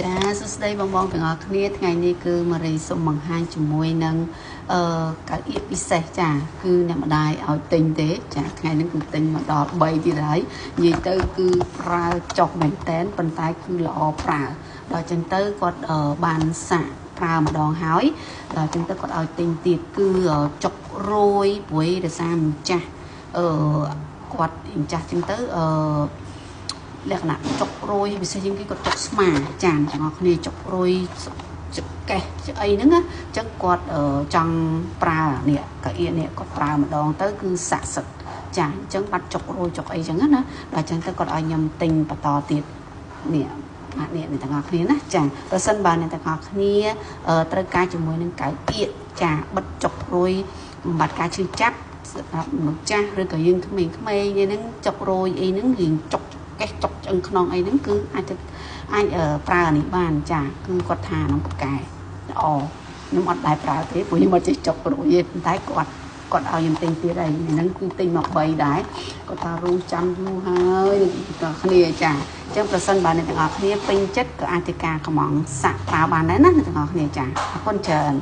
ចាសួស្តីបងទាំងអស់គ្នាថ្ងៃនេះគឺម៉ារីសូមបង្ហាញជាមួយនឹងកៅអៀតពិសេសចាគឺអ្នកម្ដាយឲ្យទិញទេចាថ្ងៃនេះគឺទិញមកដល់3ទៀតហើយនិយាយទៅគឺប្រើចុះមែនតែនប៉ុន្តែគឺល្អប្រើដល់ចឹងទៅគាត់បានសាក់ប្រើម្ដងហើយដល់ចឹងទៅគាត់ឲ្យទិញទៀតគឺចុករយព្រួយដោយសារម្ចាស់គាត់ម្ចាស់ចឹងទៅលក្ខណៈចុករយពិសេសជាងគេគាត់ចុកស្មាចានទាំងអស់គ្នាចុករយចុកកេះអីហ្នឹងណាអញ្ចឹងគាត់ចង់ប្រើនេះកៅអៀតនេះគាត់ប្រើម្ដងទៅគឺស័ក្តិសិទ្ធចាអញ្ចឹងបាត់ចុករយចុកអីចឹងណាដល់អញ្ចឹងទៅគាត់ឲ្យខ្ញុំទិញបន្តទៀតនេះអ្នកទាំងអស់គ្នាណាចាប្រសិនបើអ្នកទាំងអស់គ្នាត្រូវការជាមួយនឹងកៅអៀតចាបិទចុករយបំបត្តិការឈឺចាប់សម្រាប់មនុស្សចាស់ឬក៏យើងក្មេងៗហ្នឹងចុករយអីហ្នឹងរៀងចុកកេះចុកឆ្អឹងខ្នងអីហ្នឹងគឺអាចប្រើនេះបានចាគឺគាត់ថានឹងប្រកែល្អខ្ញុំអត់ដែរប្រើទេព្រោះខ្ញុំអត់ចេះចុករយទេប៉ុន្តែគាត់ឲ្យខ្ញុំទិញទៀតហើយហ្នឹងគឺទិញមក3ដែរគាត់ថារងចាំយូរហើយទាំងគ្នាចាអញ្ចឹងប្រសិនបើអ្នកទាំងអស់គ្នាពេញចិត្តក៏អាចធ្វើការកម្មង់សាក់ប្រើបានដែរណាអ្នកទាំងអស់គ្នាចាអរគុណច្រើន